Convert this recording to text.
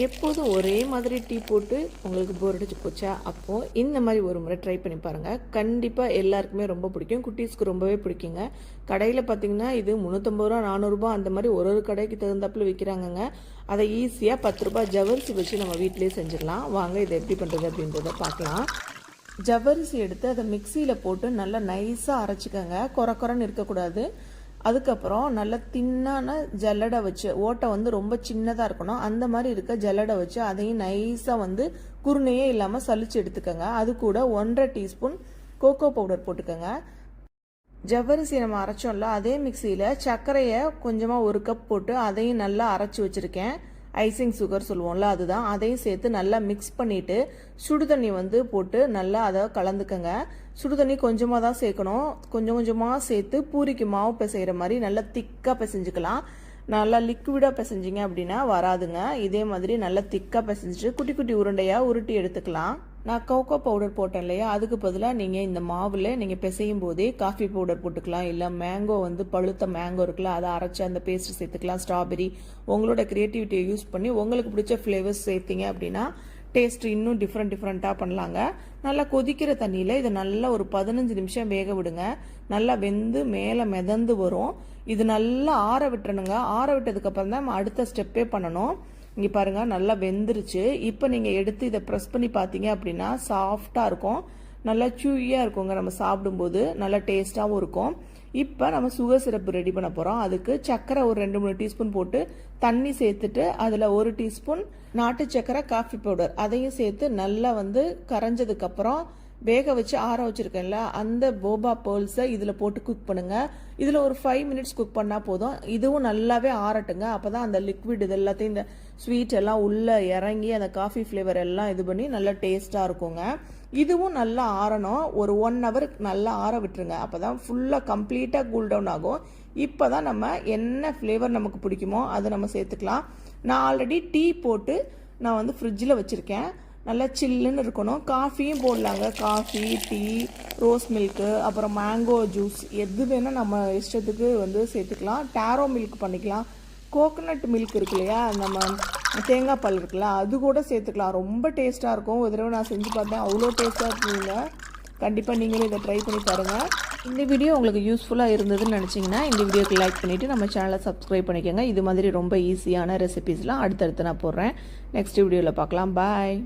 எப்போதும் ஒரே மாதிரி டீ போட்டு உங்களுக்கு போர் அடிச்சு போச்சா? அப்போது இந்த மாதிரி ஒரு முறை ட்ரை பண்ணி பாருங்கள். கண்டிப்பாக எல்லாருக்குமே ரொம்ப பிடிக்கும். குட்டீஸ்க்கு ரொம்பவே பிடிக்குங்க. கடையில் பார்த்தீங்கன்னா இது 350 ரூபா 400 அந்த மாதிரி ஒரு ஒரு கடைக்கு தகுந்தாப்புல விற்கிறாங்கங்க. அதை ஈஸியாக 10 ரூபாய் ஜவ்வரிசி வச்சு நம்ம வீட்டிலேயே செஞ்சிடலாம். வாங்க இதை எப்படி பண்ணுறது அப்படின்றத பார்க்கலாம். ஜவ்வரிசி எடுத்து அதை மிக்சியில் போட்டு நல்லா நைஸாக அரைச்சிக்கோங்க. குறன்னு இருக்கக்கூடாது. அதுக்கப்புறம் நல்லா தின்னான ஜல்லடை வச்சு, ஓட்டை வந்து ரொம்ப சின்னதாக இருக்கணும், அந்த மாதிரி இருக்க ஜல்லடை வச்சு அதையும் நைஸாக வந்து குருணையே இல்லாமல் சலிச்சு எடுத்துக்கோங்க. அது கூட 1.5 டீஸ்பூன் கோகோ பவுடர் போட்டுக்கோங்க. ஜவ்வரிசி நம்ம அரைச்சோம்ல, அதே மிக்சியில் சர்க்கரையை கொஞ்சமாக 1 கப் போட்டு அதையும் நல்லா அரைச்சி வச்சுருக்கேன். ஐசிங் சுகர் சொல்லுவோம்ல, அதுதான். அதையும் சேர்த்து நல்லா மிக்ஸ் பண்ணிவிட்டு சுடுதண்ணி வந்து போட்டு நல்லா அதை கலந்துக்கங்க. சுடுதண்ணி கொஞ்சமாக தான் சேர்க்கணும். கொஞ்சம் கொஞ்சமாக சேர்த்து பூரிக்கு மாவு பிசைகிற மாதிரி நல்லா திக்காக பிசைஞ்சுக்கலாம். நல்லா லிக்விடாக பிசைஞ்சிங்க அப்படின்னா வராதுங்க. இதே மாதிரி நல்லா திக்காக பிசைஞ்சிட்டு குட்டி குட்டி உருண்டையாக உருட்டி எடுத்துக்கலாம். நான் கோகோ பவுடர் போட்டேன் இல்லையா, அதுக்கு பதிலாக நீங்கள் இந்த மாவில் நீங்கள் பிசையும் போதே காஃபி பவுடர் போட்டுக்கலாம். இல்லை மேங்கோ வந்து பழுத்த மேங்கோ இருக்குல்ல, அதை அரைச்சி அந்த பேஸ்ட் சேர்த்துக்கலாம். ஸ்ட்ராபெரி, உங்களோட க்ரியேட்டிவிட்டியை யூஸ் பண்ணி உங்களுக்கு பிடிச்ச ஃப்ளேவர்ஸ் சேர்த்திங்க அப்படின்னா டேஸ்ட் இன்னும் டிஃப்ரெண்ட்டாக பண்ணலாங்க. நல்லா கொதிக்கிற தண்ணியில் இதை நல்லா ஒரு 15 நிமிஷம் வேக விடுங்க. நல்லா வெந்து மேலே மிதந்து வரும். இது நல்லா ஆற விட்டுறணுங்க. ஆற விட்டதுக்கப்புறம் தான் நம்ம அடுத்த ஸ்டெப்பே பண்ணணும். இங்கே பாருங்கள், நல்லா வெந்துருச்சு. இப்போ நீங்கள் எடுத்து இதை ப்ரெஸ் பண்ணி பார்த்தீங்க அப்படின்னா சாஃப்டாக இருக்கும். நல்லா சூயாக இருக்குங்க. நம்ம சாப்பிடும்போது நல்லா டேஸ்ட்டாகவும் இருக்கும். இப்போ நம்ம சுகர் சிரப்பு ரெடி பண்ண போகிறோம். அதுக்கு சர்க்கரை ஒரு 2-3 டீஸ்பூன் போட்டு தண்ணி சேர்த்துட்டு அதில் 1 டீஸ்பூன் நாட்டு சர்க்கரை, காஃபி பவுடர் அதையும் சேர்த்து நல்லா வந்து கரைஞ்சதுக்கப்புறம் வேக வச்சு ஆற வச்சுருக்கேன்ல அந்த போபா பேர்ல்ஸை இதில் போட்டு குக் பண்ணுங்கள். இதில் ஒரு 5 மினிட்ஸ் குக் பண்ணால் போதும். இதுவும் நல்லாவே ஆறட்டுங்க. அப்போ தான் அந்த லிக்விட் இது எல்லாத்தையும் இந்த ஸ்வீட் எல்லாம் உள்ளே இறங்கி அந்த காஃபி ஃப்ளேவர் எல்லாம் இது பண்ணி நல்லா டேஸ்ட்டாக இருக்குங்க. இதுவும் நல்லா ஆறணும். ஒரு 1 ஹவர் நல்லா ஆற விட்டுருங்க. அப்போ தான் ஃபுல்லாக கம்ப்ளீட்டாக கூல் டவுன் ஆகும். இப்போ தான் நம்ம என்ன ஃப்ளேவர் நமக்கு பிடிக்குமோ அதை நம்ம சேர்த்துக்கலாம். நான் ஆல்ரெடி டீ போட்டு நான் வந்து ஃப்ரிட்ஜில் வச்சுருக்கேன். நல்லா சில்லுன்னு இருக்கணும். காஃபியும் போடலாங்க. காஃபி, டீ, ரோஸ் மில்க்கு, அப்புறம் மேங்கோ ஜூஸ் எது வேணால் நம்ம இஷ்டத்துக்கு வந்து சேர்த்துக்கலாம். டாரோ மில்க் பண்ணிக்கலாம். கோகோனட் மில்க் இருக்கு இல்லையா, நம்ம தேங்காய் பால் இருக்குல்ல, அது கூட சேர்த்துக்கலாம். ரொம்ப டேஸ்ட்டாக இருக்கும். ஒரு தடவை நான் செஞ்சு பார்த்தேன், அவ்வளோ டேஸ்ட்டாக இருக்குங்க. கண்டிப்பாக நீங்களும் இதை ட்ரை பண்ணி பாருங்கள். இந்த வீடியோ உங்களுக்கு யூஸ்ஃபுல்லாக இருந்ததுன்னு நினச்சிங்கன்னா இந்த வீடியோக்கு லைக் பண்ணிவிட்டு நம்ம சேனலை சப்ஸ்கிரைப் பண்ணிக்கோங்க. இது மாதிரி ரொம்ப ஈஸியான ரெசிபீஸ்லாம் அடுத்தடுத்து நான் போடுறேன். நெக்ஸ்ட் வீடியோவில் பார்க்கலாம். பாய்.